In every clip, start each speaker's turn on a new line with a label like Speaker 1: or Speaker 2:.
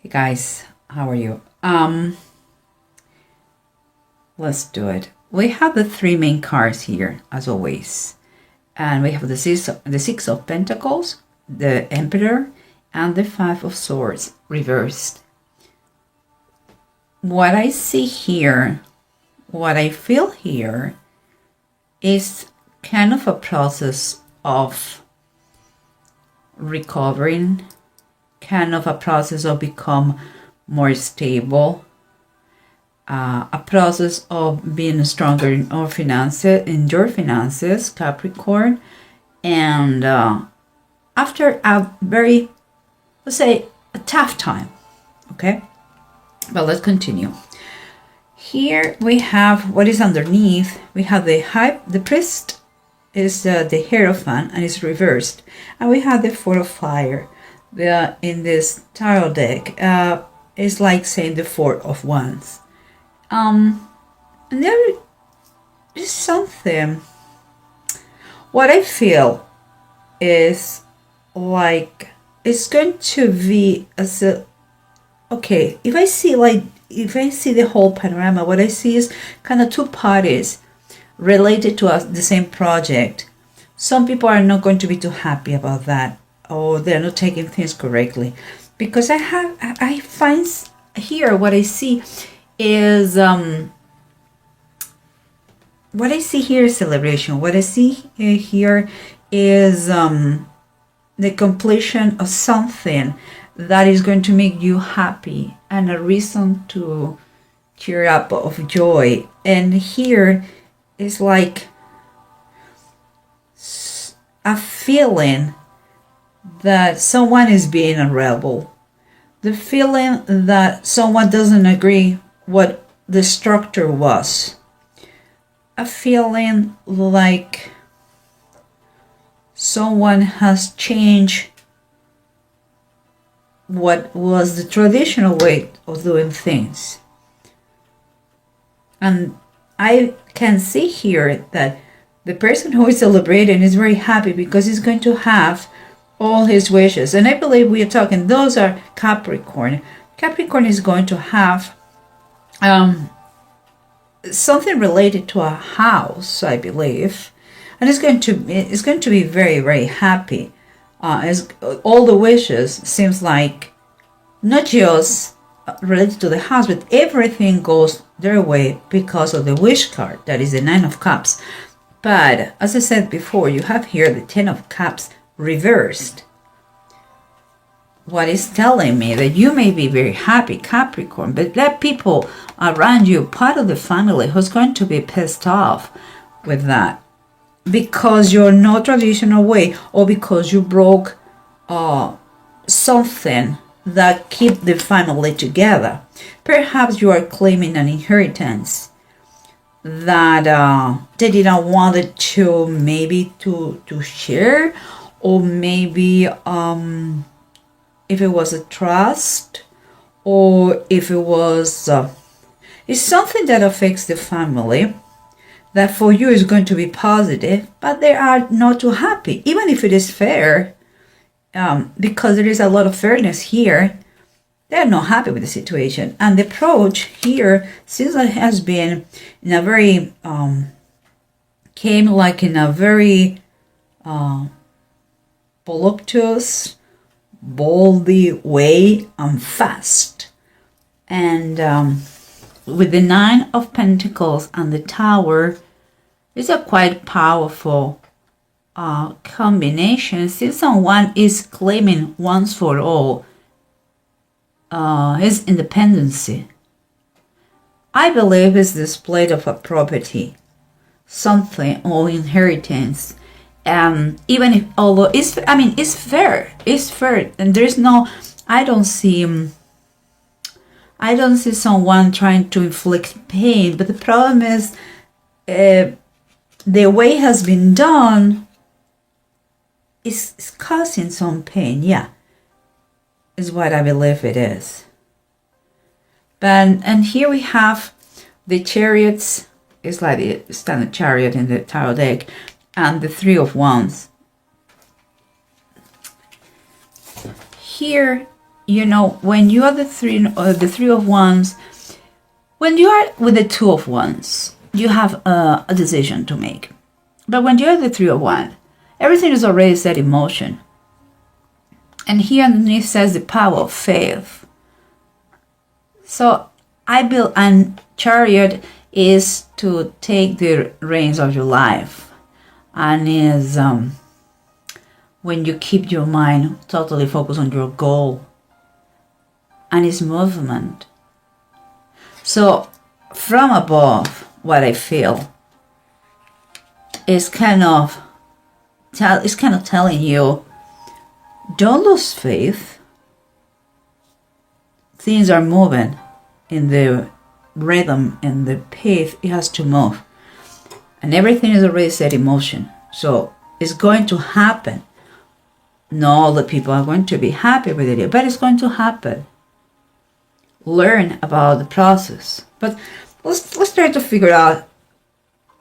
Speaker 1: Hey guys, how are you? Let's do it. We have the three main cards here, as always. And we have the Six of Pentacles, the Emperor, and the Five of Swords reversed. What I see here, what I feel here, is kind of a process of recovering, kind of a process of become more stable, a process of being stronger in your finances, Capricorn, and after a very, let's say, a tough time. Okay, but let's continue. Here we have what is underneath. We have the priest is the Hierophant and it's reversed, and we have the Four of Fire. In this tarot deck, it's like saying the Four of Wands. And there is something. What I feel is like it's going to be as a okay. If I see the whole panorama, what I see is kind of two parties related to the same project. Some people are not going to be too happy about that, or they're not taking things correctly, because I find here what I see is what I see here is celebration. What I see here is the completion of something that is going to make you happy and a reason to cheer up of joy. And here is like a feeling that someone is being a rebel, the feeling that someone doesn't agree what the structure was, a feeling like someone has changed what was the traditional way of doing things. And I can see here that the person who is celebrating is very happy because he's going to have all his wishes. And I believe we are talking, those are Capricorn. Capricorn is going to have something related to a house, I believe. And it's going to be very, very happy. As all the wishes seems like not just related to the house, but everything goes their way because of the wish card. That is the Nine of Cups. But as I said before, you have here the Ten of Cups reversed. What is telling me that you may be very happy, Capricorn, but there are people around you, part of the family, who's going to be pissed off with that because you're not traditional way, or because you broke something that keep the family together. Perhaps you are claiming an inheritance that they didn't want it to maybe to share, or maybe if it was a trust, or if it was it's something that affects the family that for you is going to be positive, but they are not too happy, even if it is fair, because there is a lot of fairness here. They're not happy with the situation, and the approach here seems like it has been in a very came like in a very voluptuous, boldy way and fast. And with the Nine of Pentacles and the Tower, it's a quite powerful combination. Since someone is claiming once for all his independency, I believe is displayed of a property, something, or inheritance. Even if, although it's fair, and there's no, I don't see someone trying to inflict pain, but the problem is the way it has been done is causing some pain. Yeah, is what I believe it is. And here we have the Chariots. It's like the standard chariot in the tarot deck, and the Three of Wands. Here you know, when you are the three of wands, when you are with the two of wands, you have a decision to make. But when you're the three of wands, everything is already set in motion. And here underneath says the power of faith. So I build, and Chariot is to take the reins of your life, and is when you keep your mind totally focused on your goal, and it's movement. So from above, what I feel is kind of telling you, don't lose faith. Things are moving in the rhythm and the pace it has to move, and everything is already set in motion. So it's going to happen. Not all the people are going to be happy with it, but it's going to happen. Learn about the process. But let's try to figure out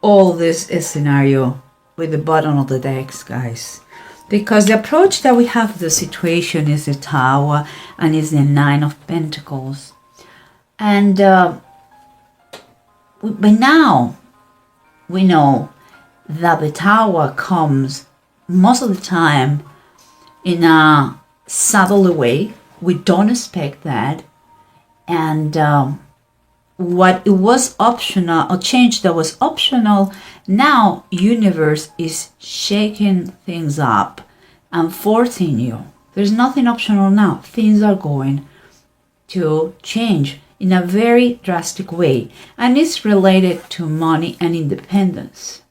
Speaker 1: all this scenario with the bottom of the decks, guys. Because the approach that we have to the situation is the Tower and is the Nine of Pentacles. And by now, we know that the Tower comes most of the time in a subtle way. We don't expect that. And what it was optional, a change that was optional, now universe is shaking things up and forcing you. There's nothing optional now. Things are going to change in a very drastic way, and it's related to money and independence.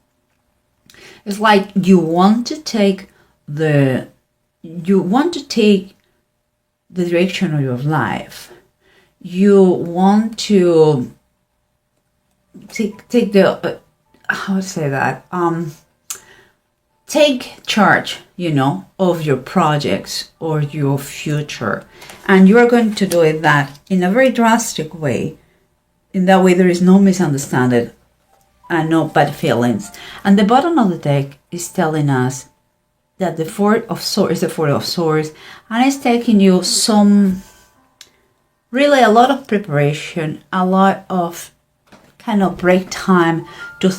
Speaker 1: It's like you want to take the direction of your life. You want to take the how to say that, take charge, you know, of your projects or your future, and you are going to do it that in a very drastic way. In that way, there is no misunderstanding and no bad feelings. And the bottom of the deck is telling us that the Four of Swords is the Four of Swords, and it's taking you really a lot of preparation, a lot of kind of break time to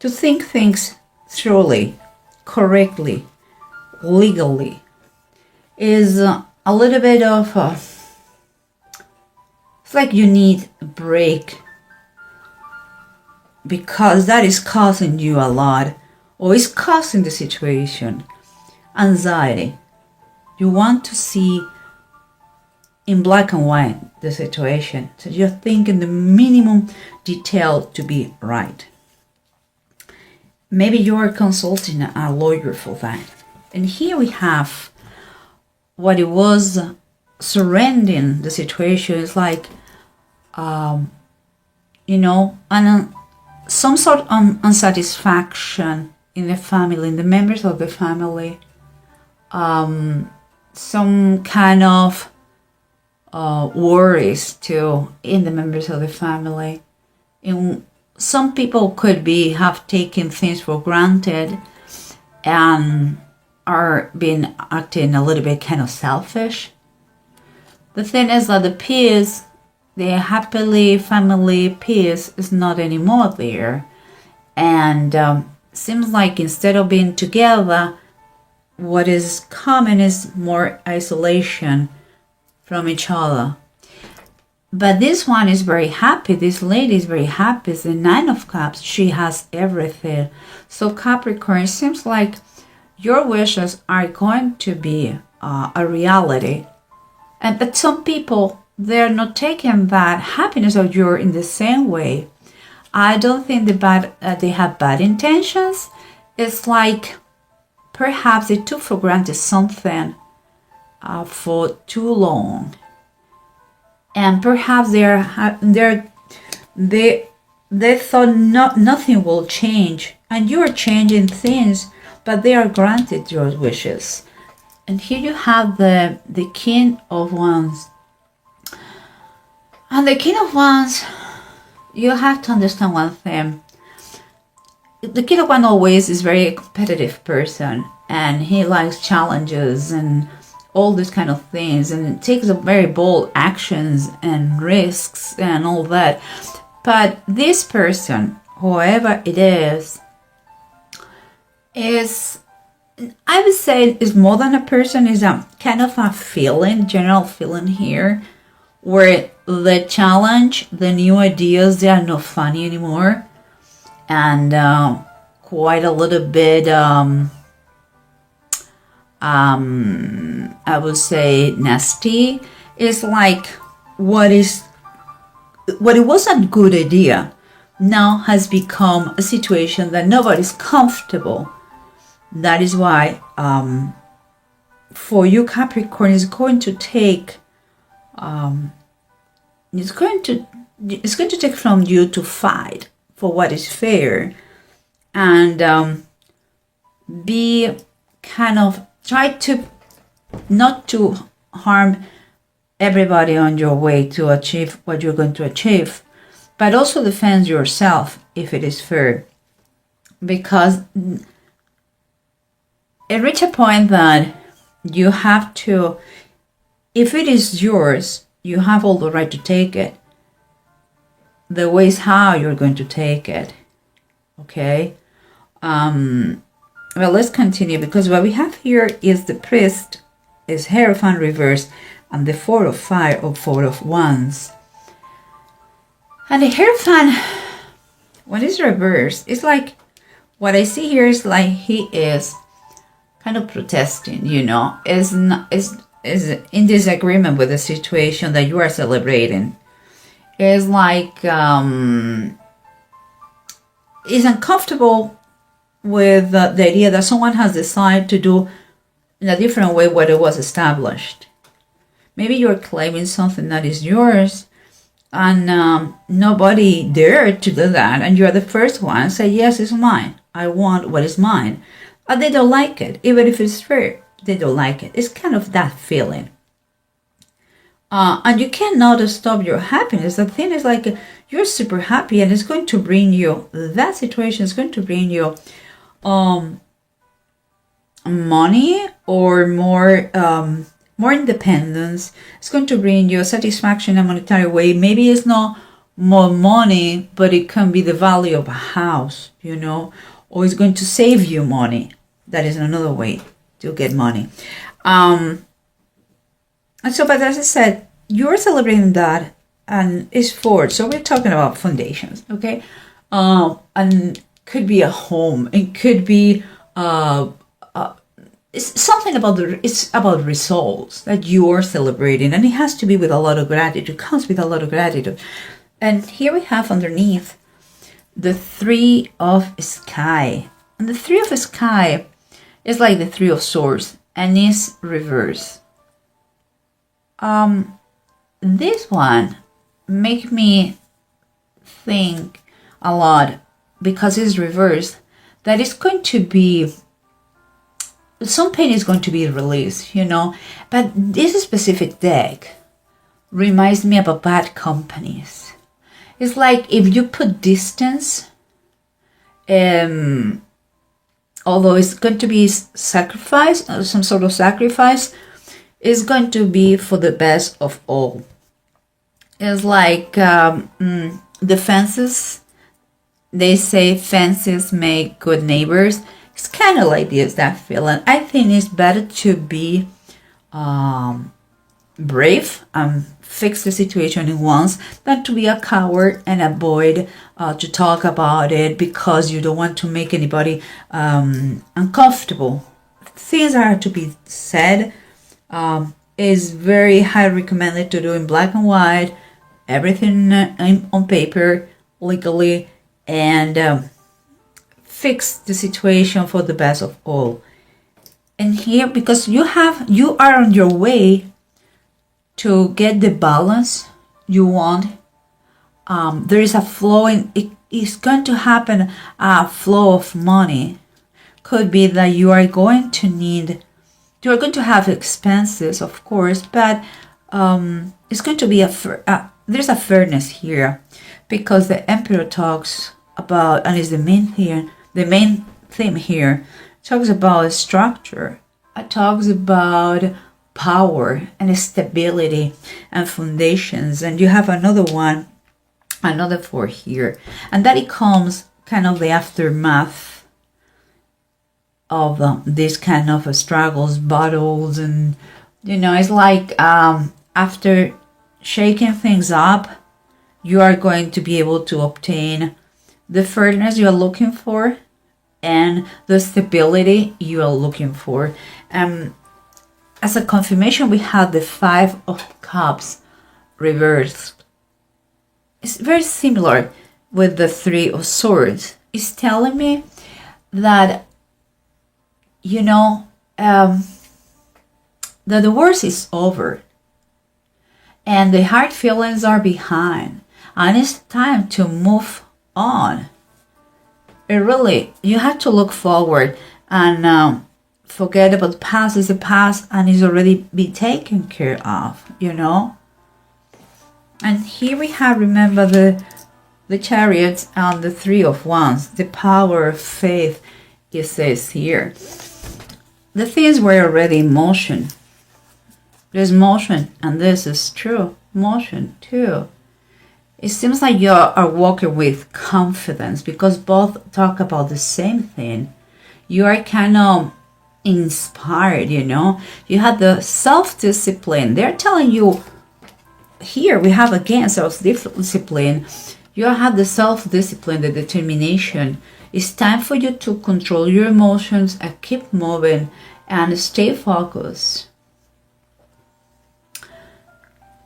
Speaker 1: think things thoroughly, correctly, legally. Is a little bit of it's like you need a break, because that is causing you a lot, or is causing the situation anxiety. You want to see in black and white the situation, so you're thinking the minimum detail to be right. Maybe you're consulting a lawyer for that. And here we have what it was surrendering the situation. Is like some sort of unsatisfaction in the family, in the members of the family, some kind of worries too in the members of the family. Some people could have taken things for granted and are being acting a little bit kind of selfish. The thing is that the peace, the happily family peace, is not anymore there, and seems like instead of being together, what is common is more isolation from each other. But this one is very happy. This lady is very happy. It's the Nine of Cups. She has everything. So Capricorn, it seems like your wishes are going to be a reality. But some people, they're not taking that happiness of yours in the same way. I don't think they have bad intentions. It's like perhaps they took for granted something for too long, and perhaps they thought nothing will change, and you are changing things, but they are granted your wishes. And here you have the King of Wands, and the King of Wands, you have to understand one thing. The King of Wands always is very competitive person, and he likes challenges and all these kind of things, and it takes a very bold actions and risks and all that. But this person, whoever it is, I would say is more than a person, is a kind of a feeling, general feeling here, where the challenge, the new ideas, they are not funny anymore, and quite a little bit I would say nasty. It's like what it was a good idea now has become a situation that nobody's comfortable. That is why for you, Capricorn, it's going to take it's going to take from you to fight for what is fair, and be kind of try to not to harm everybody on your way to achieve what you're going to achieve, but also defend yourself if it is fair, because it reach a point that you have to, if it is yours, you have all the right to take it. The way is how you're going to take it. Okay? Well, let's continue, because what we have here is the priest, is Hierophant reversed, and the Four of Fire or Four of Wands. And the Hierophant, when it's reversed, it's like, what I see here is like he is kind of protesting, is in disagreement with the situation that you are celebrating. Is like is uncomfortable with the idea that someone has decided to do in a different way what it was established. Maybe you're claiming something that is yours, and nobody dared to do that, and you're the first one to say, yes, it's mine. I want what is mine. But they don't like it. Even if it's fair, they don't like it. It's kind of that feeling. And you cannot stop your happiness. The thing is like, you're super happy, and it's going to bring you, that situation is going to bring you money or more independence. It's going to bring you satisfaction in a monetary way. Maybe it's not more money, but it can be the value of a house, or it's going to save you money. That is another way to get money. And so, but as I said, you're celebrating that, and it's forward. So we're talking about foundations, okay? And could be a home. It could be it's something about it's about results that you are celebrating, and it has to be with a lot of gratitude. It comes with a lot of gratitude. And here we have underneath the Three of Sky, and the Three of Sky is like the Three of Swords, and is reverse. This one make me think a lot, because it's reversed, that it's going to be, some pain is going to be released, but this specific deck reminds me about bad companies. It's like if you put distance, although it's going to be sacrifice, some sort of sacrifice, is going to be for the best of all. It's like the fences, they say fences make good neighbors. It's kind of like this, that feeling. I think it's better to be brave and fix the situation at once than to be a coward and avoid to talk about it because you don't want to make anybody uncomfortable. Things are to be said. Is very highly recommended to do in black and white, everything on paper, legally, and fix the situation for the best of all. And here, because you are on your way to get the balance you want, there is a flow, and it is going to happen, a flow of money. Could be that you are going to have expenses, of course, but it's going to be there's a fairness here, because the Emperor talks about, and is the main theme here, talks about structure. It talks about power and stability and foundations. And you have another one, another 4 here. And that it comes kind of the aftermath of this kind of struggles, battles, and it's like after shaking things up, you are going to be able to obtain the firmness you are looking for and the stability you are looking for. As a confirmation, we have the 5 of Cups reversed. It's very similar with the 3 of Swords. It's telling me that, that the worst is over and the hard feelings are behind, and it's time to move on. You have to look forward and forget about the past. Is the past and is already be taken care of, And here we have, remember, the Chariots and the 3 of Wands, the power of faith, it says here. The things were already in motion. There's motion, and this is true. Motion too. It seems like you are walking with confidence because both talk about the same thing. You are kind of inspired, You have the self-discipline. They're telling you, here we have again self-discipline. You have the self-discipline, the determination. It's time for you to control your emotions and keep moving and stay focused.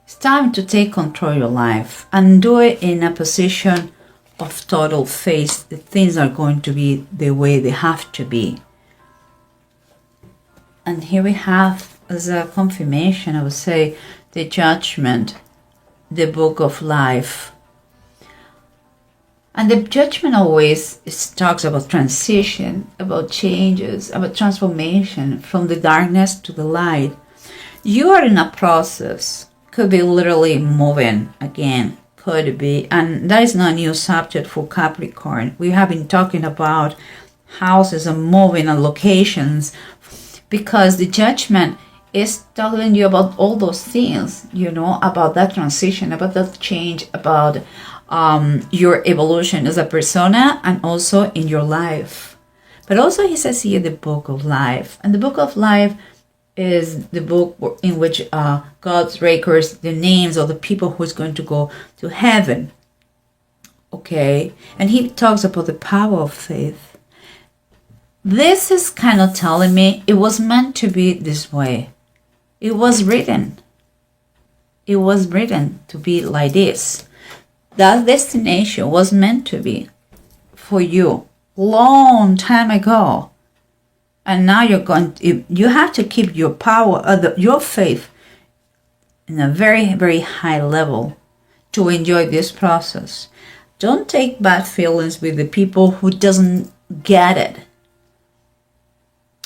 Speaker 1: It's time to take control of your life and do it in a position of total faith that things are going to be the way they have to be. And here we have, as a confirmation, I would say, the Judgment, the Book of Life. And the Judgment always talks about transition, about changes, about transformation from the darkness to the light. You are in a process. Could be literally moving again. Could be. And that is not a new subject for Capricorn. We have been talking about houses and moving and locations, because the Judgment is telling you about all those things, about that transition, about that change, about your evolution as a persona and also in your life. But also he says here the Book of Life. And the Book of Life is the book in which God records the names of the people who is going to go to heaven. Okay? And he talks about the power of faith. This is kind of telling me it was meant to be this way. It was written. It was written to be like this. That destination was meant to be for you long time ago. And now you have to keep your power, your faith in a very, very high level to enjoy this process. Don't take bad feelings with the people who doesn't get it.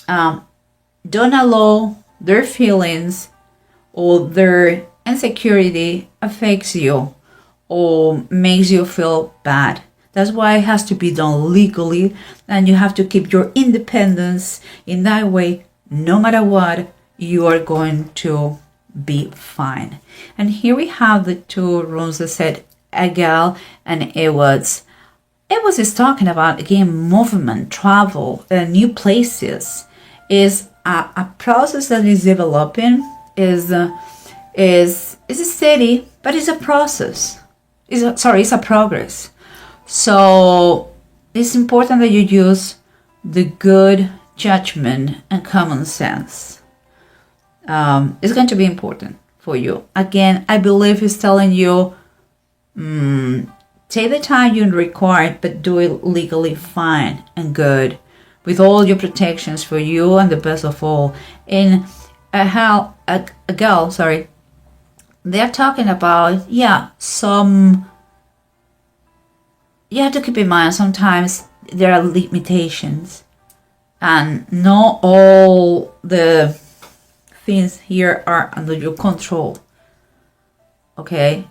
Speaker 1: Don't allow their feelings or their insecurity affects you or makes you feel bad. That's why it has to be done legally, and you have to keep your independence. In that way, no matter what, you are going to be fine. And here we have the 2 runes that said Egal and Ewods. Ewods is talking about, again, movement, travel, new places. Is a process that is developing, is steady, but it's a process. It's a progress. So it's important that you use the good judgment and common sense. It's going to be important for you. Again, I believe he's telling you, take the time you require, but do it legally fine and good, with all your protections for you and the best of all. In Egal, they're talking about, you have to keep in mind sometimes there are limitations, and not all the things here are under your control. Okay?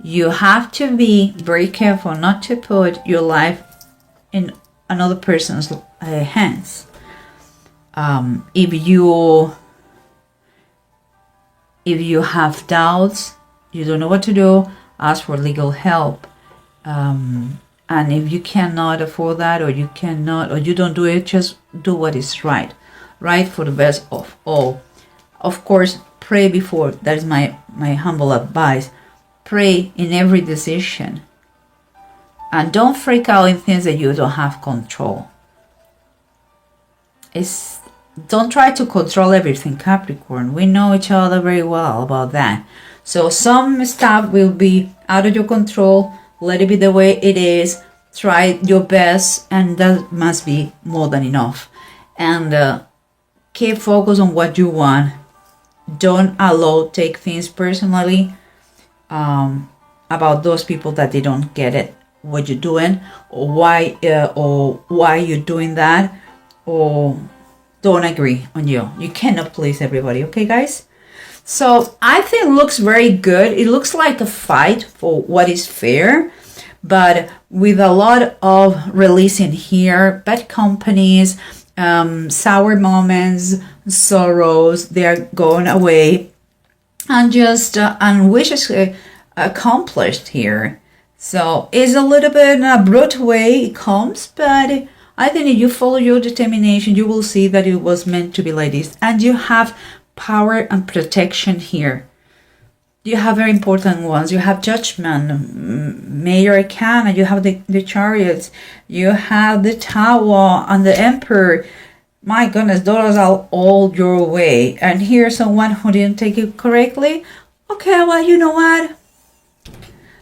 Speaker 1: You have to be very careful not to put your life in another person's hands. If you have doubts, you don't know what to do, ask for legal help. And if you cannot afford that, or you don't do it, just do what is right for the best of all. Of course, pray before. That is my humble advice. Pray in every decision. And don't freak out in things that you don't have control. Don't try to control everything, Capricorn. We know each other very well about that. So some stuff will be out of your control. Let it be the way it is. Try your best, and that must be more than enough. And keep focused on what you want. Don't take things personally about those people that they don't get it, what you're doing, or why you're doing that, or don't agree on you. You cannot please everybody, okay, guys? So I think it looks very good. It looks like a fight for what is fair, but with a lot of releasing here, bad companies, sour moments, sorrows, they are going away, and just and wishes accomplished here. So it's a little bit in a abrupt way it comes, but I think if you follow your determination, you will see that it was meant to be like this. And you have power and protection here. You have very important ones. You have Judgment, Major Arcana, you have the Chariots, you have the Tower and the Emperor. My goodness, those are all your way. And here's someone who didn't take it correctly. Okay, well, you know what?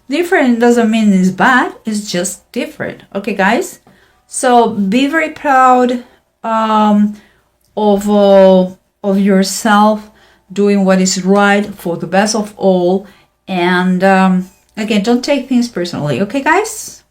Speaker 1: Different doesn't mean it's bad. It's just different. Okay, guys? So be very proud of yourself, doing what is right for the best of all. And again, don't take things personally. Okay, guys?